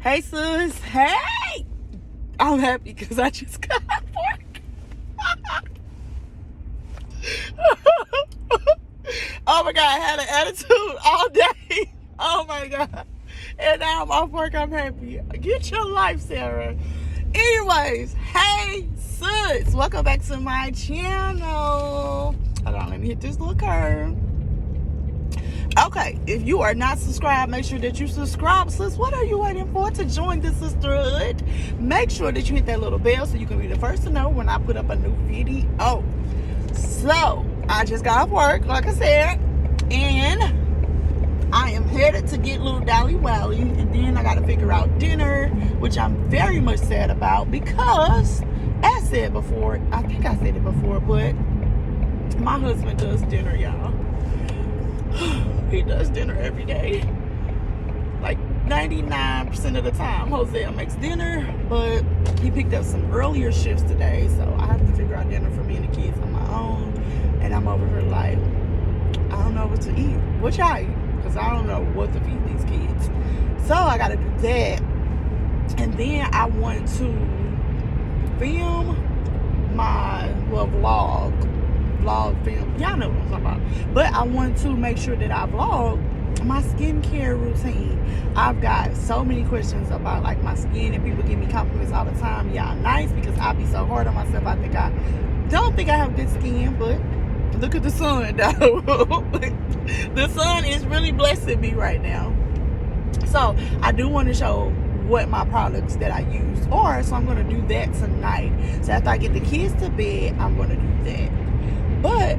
Hey, sis. Hey! I'm happy because I just got off work. Oh my God, I had an attitude all day. Oh my God. And now I'm off work. I'm happy. Get your life, Sarah. Anyways, hey, sis. Welcome back to my channel. Hold on, let me hit this little curve. Okay, if you are not subscribed, make sure that you subscribe, sis. What are you waiting for to join the Sussterhood? Make sure that you hit that little bell so you can be the first to know when I put up a new video. So, I just got off work, like I said, and I am headed to get little Dolly Wally, and then I got to figure out dinner, which I'm very much sad about because, as said before, I think I said it before, but my husband does dinner, y'all. He does dinner every day. Like 99% of the time, Hosea makes dinner, but he picked up some earlier shifts today, so I have to figure out dinner for me and the kids on my own. And I'm over here like, I don't know what to eat. What y'all eat? Because I don't know what to feed these kids. So I got to do that. And then I want to film my vlog film. Y'all know what I'm talking about. But I want to make sure that I vlog my skincare routine. I've got so many questions about like my skin, and people give me compliments all the time. Y'all nice, because I be so hard on myself. I don't think I have good skin, but look at the sun though. The sun is really blessing me right now. So I do want to show what my products that I use are, so I'm going to do that tonight. So after I get the kids to bed, I'm going to do that. But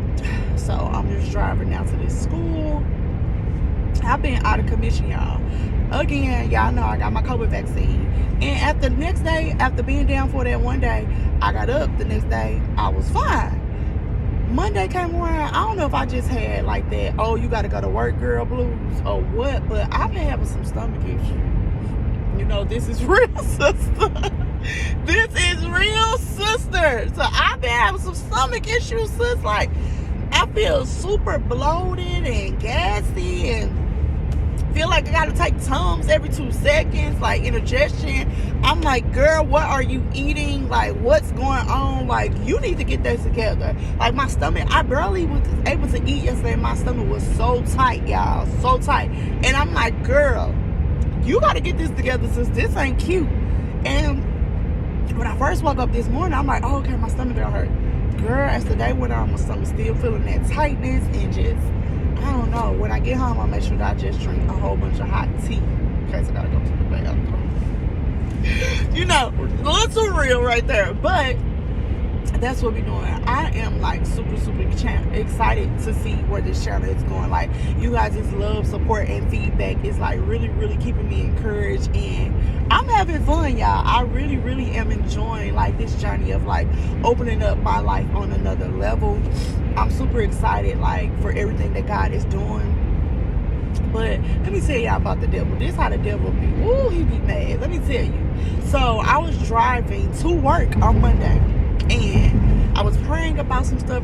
so I'm just driving now to this school. I've been out of commission, y'all. Again, y'all know I got my COVID vaccine. And after the next day, after being down for that one day, I got up the next day. I was fine. Monday came around. I don't know if I just had like that, oh, you got to go to work girl blues or what, but I've been having some stomach issues. You know, this is real, sister. This is real, sister. So I've been having some stomach issues, sis. Like, I feel super bloated and gassy and feel like I gotta take Tums every 2 seconds, like indigestion. I'm like, girl, what are you eating? Like, what's going on? Like, you need to get that together. Like, my stomach, I barely was able to eat yesterday. My stomach was so tight, y'all, so tight. And I'm like, girl, you gotta get this together, sis. This ain't cute. And when I first woke up this morning, I'm like, oh, okay, my stomach don't hurt. Girl, as the day went on, my stomach still feeling that tightness and just, I don't know. When I get home, I'll make sure that I just drink a whole bunch of hot tea in case I gotta go to the bathroom. You know, a little too real right there. But that's what we're doing. I am like super excited to see where this channel is going. Like, you guys' love, support, and feedback is like really keeping me encouraged, and I'm having fun, y'all. I really am enjoying like this journey of like opening up my life on another level. I'm super excited like for everything that God is doing. But let me tell y'all about the devil. This how the devil be. Ooh, he be mad. Let me tell you. So I was driving to work on Monday, and I was praying about some stuff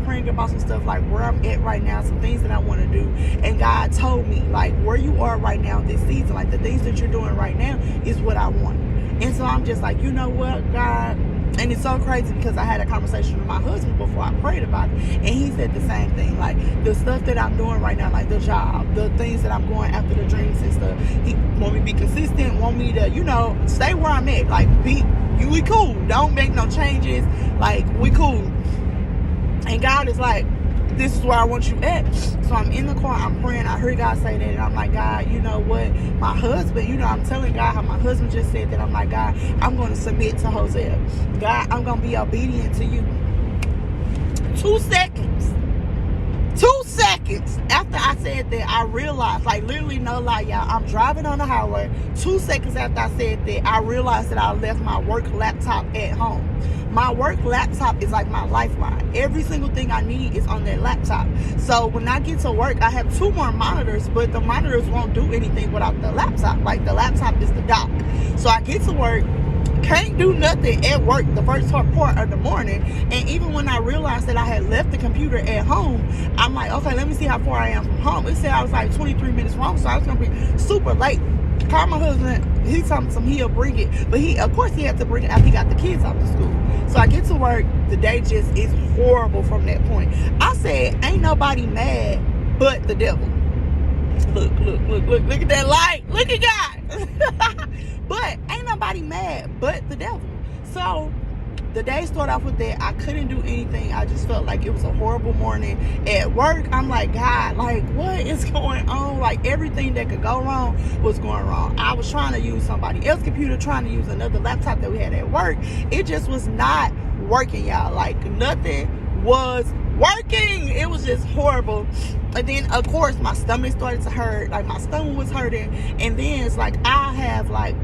like where I'm at right now, some things that I want to do. And God told me, like, where you are right now this season, like the things that you're doing right now is what I want. And so I'm just like, you know what, God? And it's so crazy because I had a conversation with my husband before I prayed about it. And he said the same thing. Like, the stuff that I'm doing right now, like the job, the things that I'm going after, the dreams and stuff. He want me to be consistent, want me to, you know, stay where I'm at. Like, we cool. Don't make no changes. Like, we cool. And God is like, this is where I want you at. So I'm in the car, I'm praying. I heard God say that, and I'm like, God, you know what? My husband, you know, I'm telling God how my husband just said that. I'm like, God, I'm going to submit to Hosea. God, I'm going to be obedient to you. 2 seconds after I said that, I realized, like, literally no lie, y'all, I'm driving on the highway. 2 seconds after I said that, I realized that I left my work laptop at home. My work laptop is like my lifeline. Every single thing I need is on that laptop. So when I get to work, I have 2 more monitors, but the monitors won't do anything without the laptop. Like, the laptop is the dock. So I get to work, can't do nothing at work the first part of the morning. And even when I realized that I had left the computer at home, I'm like, okay, let me see how far I am from home. It said I was like 23 minutes from home, so I was going to be super late. Call my husband. He told me he'll bring it, but of course he had to bring it after he got the kids off to school. So I get to work. The day just is horrible from that point. I said, ain't nobody mad but the devil. Look at that light. Look at God. But ain't nobody mad but the devil. So the day started off with that. I couldn't do anything. I just felt like it was a horrible morning at work. I'm like, God, like, what is going on? Like, everything that could go wrong was going wrong. I was trying to use somebody else's computer, trying to use another laptop that we had at work. It just was not working, y'all. Like, nothing was working. It was just horrible. And then, of course, my stomach started to hurt. Like, my stomach was hurting. And then it's like, I have, like,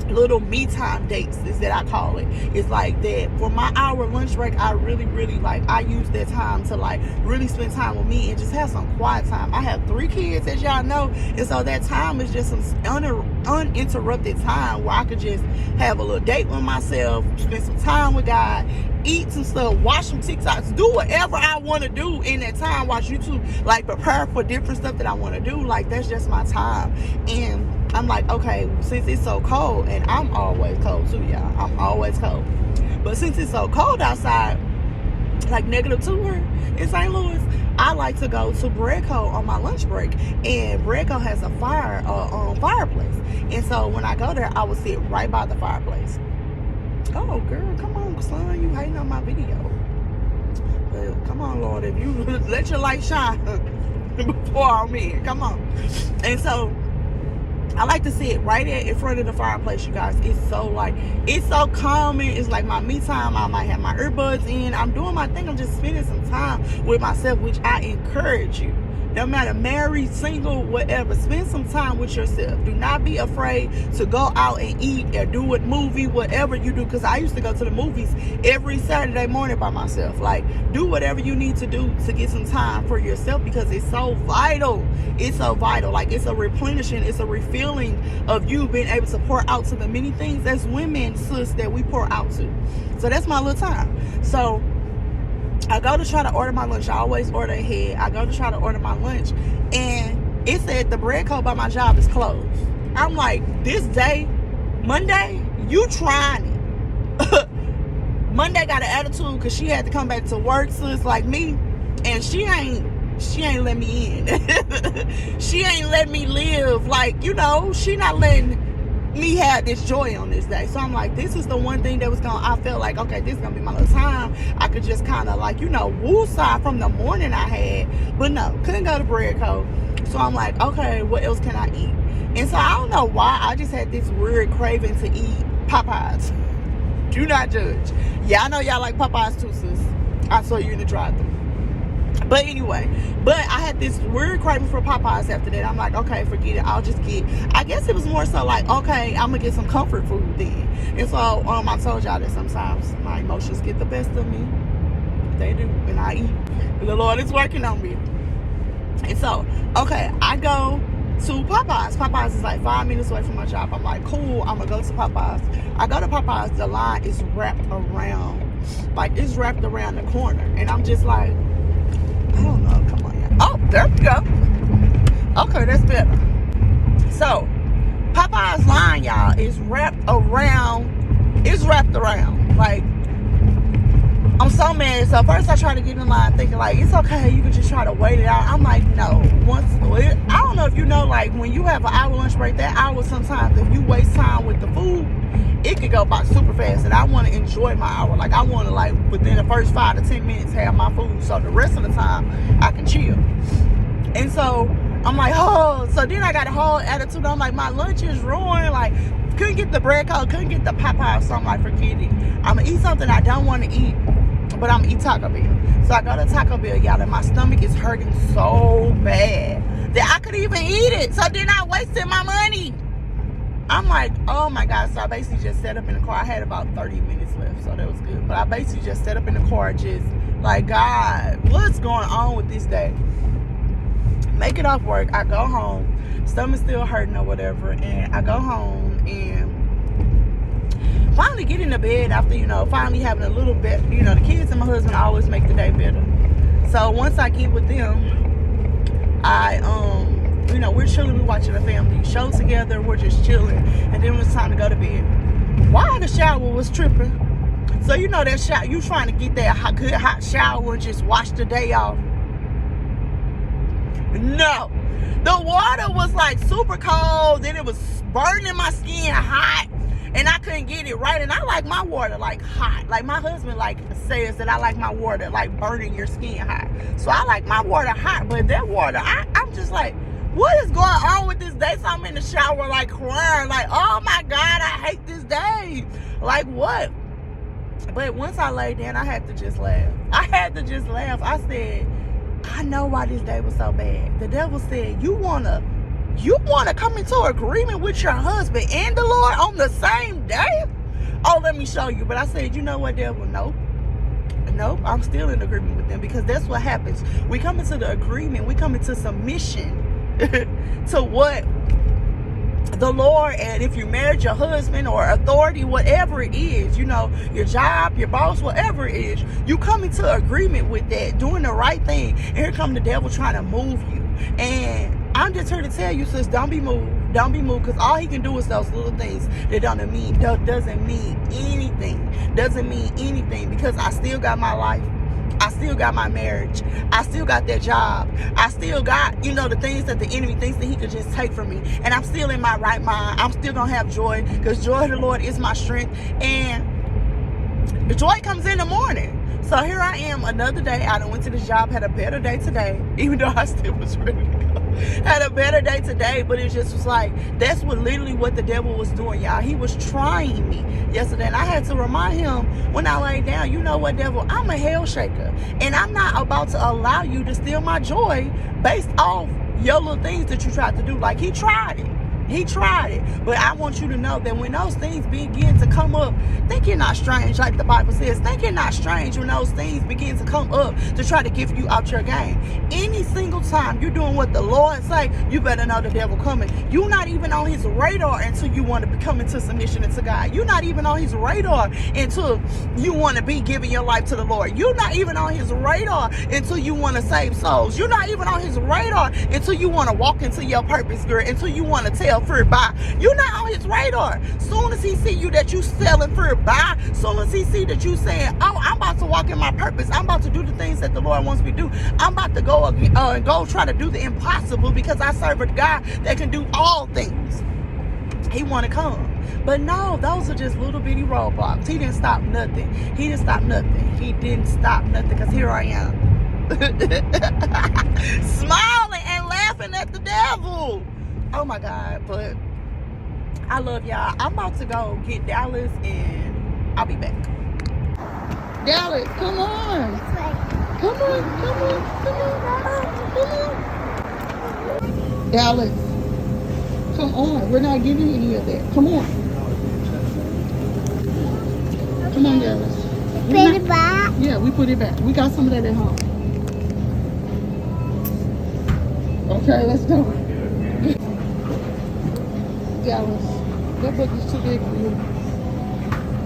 little me time dates is that I call it. It's like that for my hour lunch break, I really like, I use that time to like really spend time with me and just have some quiet time. I have 3 kids, as y'all know, and so that time is just some uninterrupted time where I could just have a little date with myself, spend some time with God, eat some stuff, watch some TikToks, do whatever I want to do in that time, watch YouTube, like prepare for different stuff that I want to do. Like, that's just my time. And I'm like, okay, since it's so cold, and I'm always cold too, y'all. I'm always cold. But since it's so cold outside, like -2 in St. Louis, I like to go to Breadco on my lunch break. And Breadco has a fireplace. And so when I go there, I will sit right by the fireplace. Oh, girl, come on, son. You hating on my video. Well, come on, Lord. If you let your light shine before I'm in. Come on. And so I like to sit right there in front of the fireplace, you guys. It's so calming. It's like my me time. I might have my earbuds in. I'm doing my thing. I'm just spending some time with myself, which I encourage you. No matter married, single, whatever, spend some time with yourself. Do not be afraid to go out and eat or do a movie, whatever you do. Because I used to go to the movies every Saturday morning by myself. Like, do whatever you need to do to get some time for yourself, because it's so vital. It's so vital. Like, it's a replenishing, it's a refilling of you being able to pour out to the many things as women, sis, that we pour out to. So that's my little time. So I go to try to order my lunch. I always order ahead. I go to try to order my lunch, and it said the Breadco by my job is closed. I'm like, this day, Monday, you trying it. Monday got an attitude because she had to come back to work, sis, like me, and she ain't let me in. She ain't let me live. Like, you know, she not letting me have this joy on this day. So I'm like, this is the one thing that was I felt like, okay, this is gonna be my little time. I could just kind of like, you know, woosah from the morning I had, but no, couldn't go to Breadco. So I'm like, okay, what else can I eat? And so I don't know why, I just had this weird craving to eat Popeyes. Do not judge. Yeah, I know y'all like Popeyes too, sis. I saw you in the drive-thru. But anyway, I had this weird craving for Popeyes after that. I'm like, okay, forget it. I'll just get, I guess it was more so like, okay, I'm going to get some comfort food then. And so I told y'all that sometimes my emotions get the best of me. They do. And I eat. And the Lord is working on me. And so, okay, I go to Popeyes. Popeyes is like 5 minutes away from my job. I'm like, cool, I'm going to go to Popeyes. I go to Popeyes. The line is wrapped around. Like, it's wrapped around the corner. And I'm just like, I don't know. Come on, yeah. Oh, there we go. Okay, that's better. So, Popeye's line, y'all, is wrapped around. It's wrapped around. Like, I'm so mad. So first I try to get in line thinking like, it's okay, you can just try to wait it out. I'm like, no. I don't know if you know, like, when you have an hour lunch break, that hour sometimes, if you waste time with the food, it could go by super fast. And I want to enjoy my hour. Like, I want to, like, within the first 5 to 10 minutes have my food, so the rest of the time I can chill. And so I'm like, oh, so then I got a whole attitude. I'm like, my lunch is ruined. Like, couldn't get the Breadco, couldn't get the Popeye. So I'm like, forget it. I'm going to eat something I don't want to eat, but I'm going to eat Taco Bell. So I go to Taco Bell, y'all, and my stomach is hurting so bad that I could even eat it. So then I wasted my money. I'm like, oh my God. So I basically just sat up in the car. I had about 30 minutes left, so that was good. But I basically just sat up in the car, just like, God, what's going on with this day? Make it off work. I go home. Stomach still hurting or whatever. And I go home and finally get into bed after, finally having a little bit. The kids and my husband always make the day better. So once I get with them, I You know, we're chilling, we're watching a family show together, we're just chilling, and then when it's time to go to bed, while the shower was tripping, so you know that shower, you trying to get that good hot shower and just wash the day off. No, the water was like super cold, then it was burning my skin hot, and I couldn't get it right. And I like my water like hot. Like my husband like says that I like my water like burning your skin hot. So I like my water hot, but that water, I'm just like, what is going on with this day? So I'm in the shower like crying, like, oh my God, I hate this day. Like what? But once I laid down, I had to just laugh. I said, I know why this day was so bad. The devil said, you wanna come into agreement with your husband and the Lord on the same day? Oh, let me show you. But I said, you know what, devil? Nope, I'm still in agreement with them, because that's what happens. We come into the agreement, we come into submission to what the Lord, and if you married your husband or authority, whatever it is, you know, your job, your boss, whatever it is, you come into agreement with that, doing the right thing, and here come the devil trying to move you. And I'm just here to tell you, sis, don't be moved, because all he can do is those little things that doesn't mean anything, because I still got my life, I still got my marriage, I still got that job, I still got, you know, the things that the enemy thinks that he could just take from me, and I'm still in my right mind. I'm still gonna have joy, because joy of the Lord is my strength, and the joy comes in the morning. So here I am, another day. I done went to this job, had a better day today, even though I still was ready to go. Had a better day today, but it just was like, that's literally what the devil was doing, y'all. He was trying me yesterday, and I had to remind him when I laid down, you know what, devil, I'm a hell shaker, and I'm not about to allow you to steal my joy based off your little things that you tried to do. Like, he tried it. But I want you to know that when those things begin to come up, think you're not strange, like the Bible says. Think you're not strange when those things begin to come up to try to give you out your game. Any single time you're doing what the Lord say, you better know the devil coming. You're not even on his radar until you want to come into submission into God. You're not even on his radar until you want to be giving your life to the Lord. You're not even on his radar until you want to save souls. You're not even on his radar until you want to walk into your purpose, girl, until you want to tell fruit by. You're not on his radar. Soon as he see you that you selling fruit by, soon as he see that you saying, oh, I'm about to walk in my purpose, I'm about to do the things that the Lord wants me to do, I'm about to go and go try to do the impossible, because I serve a God that can do all things. He want to come. But no, those are just little bitty roadblocks. He didn't stop nothing, because here I am smiling and laughing at the devil. Oh my God, but I love y'all. I'm about to go get Dallas, and I'll be back. Dallas, come on. Come on. Dallas, come on. We're not giving any of that. Come on. Come on, Dallas. Put it back? Yeah, we put it back. We got some of that at home. Okay, let's go. Dallas, that book is too big for you.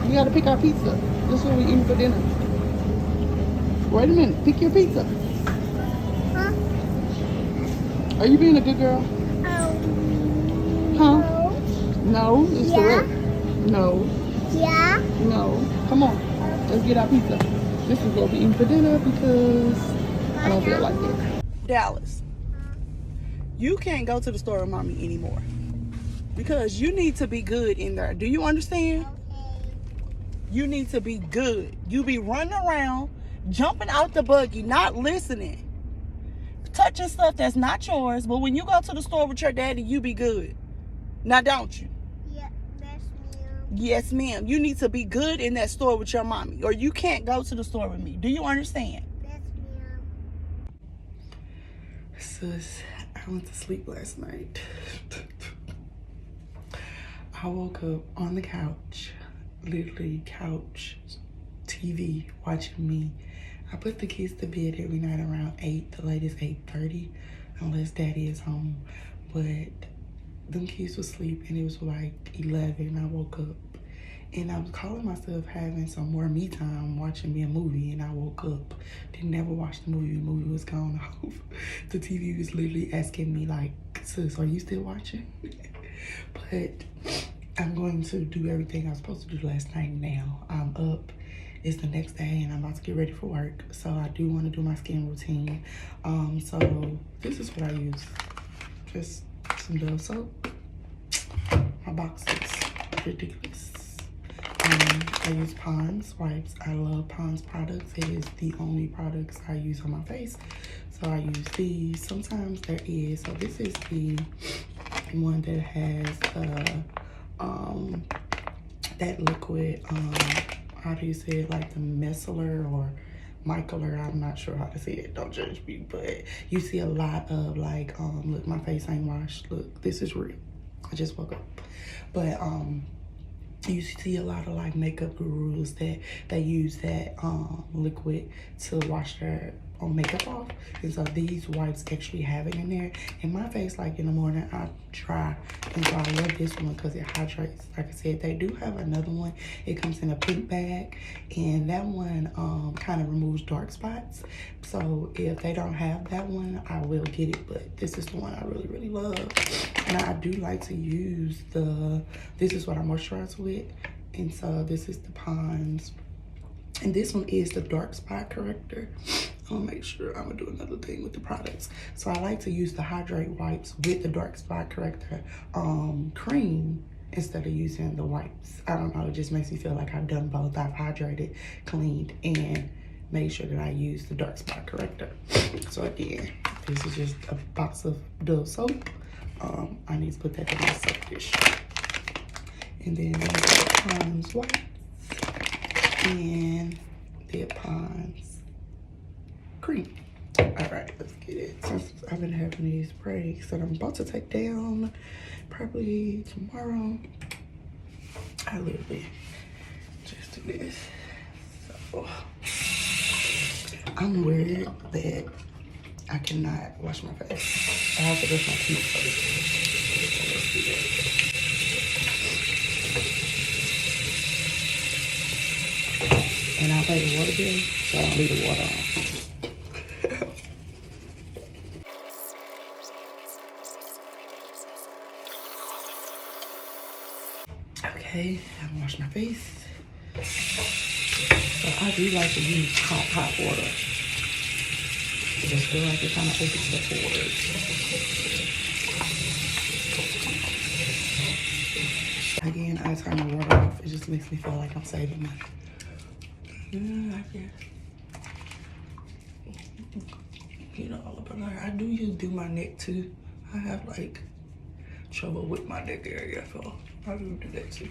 You gotta pick our pizza. This is what we eating for dinner. Wait a minute, pick your pizza. Huh? Are you being a good girl? Huh? No. No, it's correct. No. Yeah. No. Come on, let's get our pizza. This is what we eating for dinner, because I don't feel like it. Dallas, you can't go to the store with mommy anymore, because you need to be good in there. Do you understand? Okay. You need to be good. You be running around, jumping out the buggy, not listening, touching stuff that's not yours. But when you go to the store with your daddy, you be good. Now, don't you? Yeah, yes, ma'am. Yes, ma'am. You need to be good in that store with your mommy, or you can't go to the store with me. Do you understand? Yes, ma'am. Sis, I went to sleep last night. I woke up on the couch, literally couch, TV, watching me. I put the kids to bed every night around 8, the latest 8:30, unless daddy is home. But them kids was asleep, and it was like 11, I woke up. And I was calling myself having some more me time, watching me a movie, and I woke up. Didn't never watch the movie was gone off. The TV was literally asking me like Sis, are you still watching? But I'm going to do everything I was supposed to do last night now. I'm up. It's the next day and I'm about to get ready for work. So I do want to do my skin routine. So this is what I use. Just some Dove soap. My box is ridiculous. I use Pond's wipes. I love Pond's products. It is the only products I use on my face. So I use these. Sometimes there is. So this is the one that has that liquid, how do you say it, like the micellar or micellar, I'm not sure how to say it, don't judge me, but you see a lot of like, look, my face ain't washed, look, this is real, I just woke up, but you see a lot of like makeup gurus that they use that liquid to wash their makeup off, and so these wipes actually have it in there. In my face, like in the morning, I dry, and so I love this one because it hydrates. Like I said, they do have another one. It comes in a pink bag, and that one kind of removes dark spots. So if they don't have that one, I will get it, but this is the one I really, really love. And I do like to use this is what I moisturize with, and so this is the Pond's, and this one is the dark spot corrector. I'll make sure I'm gonna do another thing with the products. So I like to use the hydrate wipes with the dark spot corrector cream instead of using the wipes. I don't know, it just makes me feel like I've done both. I've hydrated, cleaned, and made sure that I use the dark spot corrector. So again, this is just a box of Dove soap. I need to put that in my soap dish. And then the Pond's wipes and the Pond's cream. All right, let's get it. Since I've been having these breaks that I'm about to take down probably tomorrow, I literally just do this. So I'm worried that I cannot wash my face. I have to brush my teeth first. So let's do that. And I'll pay the water bill, so I don't leave the water on. Okay, I wash my face. So I do like to use hot water. I just feel like it kind of opens the pores. Again, I turn the water off. It just makes me feel like I'm saving money. I guess. You know, all up in there. I do do my neck too. I have like trouble with my neck area, so I do that too.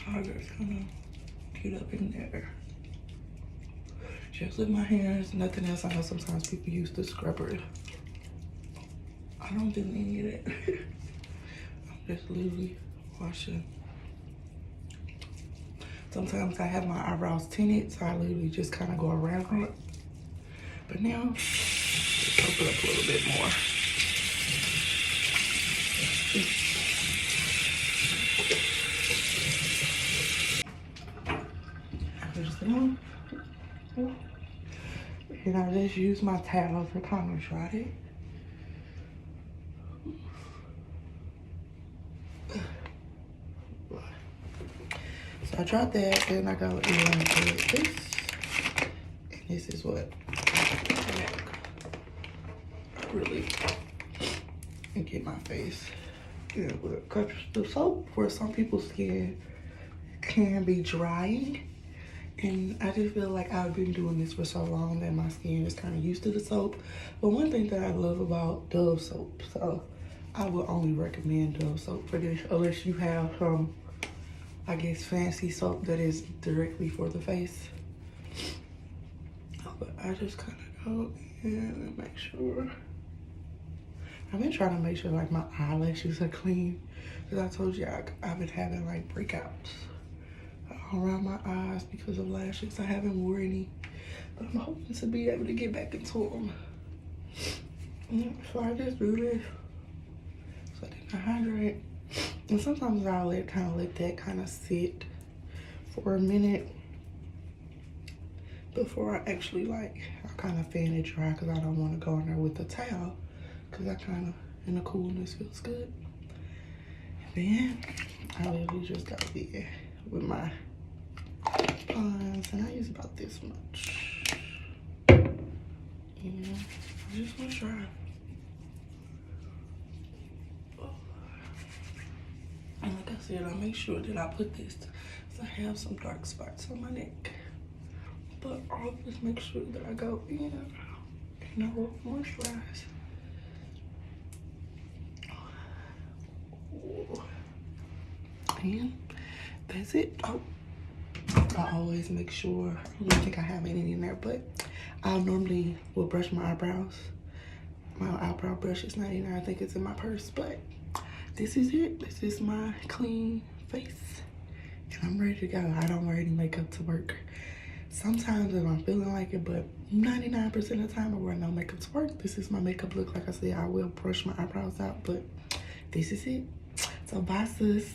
I just kind of get up in there. Just with my hands, nothing else. I know sometimes people use the scrubber. I don't do any of that. I'm just literally washing. Sometimes I have my eyebrows tinted, so I literally just kind of go around it. But now, let's open up a little bit more. And I just use my towel to kind of dry it. So I tried that, then I got this, and this is what I really get my face. Yeah, with a cup of soap, for some people's skin can be drying, and I just feel like I've been doing this for so long that my skin is kind of used to the soap. But one thing that I love about Dove soap, so I would only recommend Dove soap for this, unless you have some, I guess, fancy soap that is directly for the face. But I just kind of go in and make sure. I've been trying to make sure like my eyelashes are clean, because I told you I've been having like breakouts around my eyes because of lashes. I haven't worn any, but I'm hoping to be able to get back into them. Yeah, so I just do this. So then I hydrate. And sometimes I'll let that kind of sit for a minute. before I actually like, I kind of fan it dry because I don't want to go in there with a towel because I kind of, in the coolness, feels good. And then I literally just go in with my Pond's, and I use about this much. And I just want to try. And like I said, I make sure that I put this, because I have some dark spots on my neck. But I'll just make sure that I go in and I will moisturize. And that's it. Oh, I always make sure, I don't think I have any in there, but I normally will brush my eyebrows. My eyebrow brush is not in there. I think it's in my purse, but this is it. This is my clean face. And I'm ready to go. I don't wear any makeup to work. Sometimes if I'm feeling like it, but 99% of the time I wear no makeup to work. This is my makeup look. Like I said, I will brush my eyebrows out, but this is it. So bye, sis.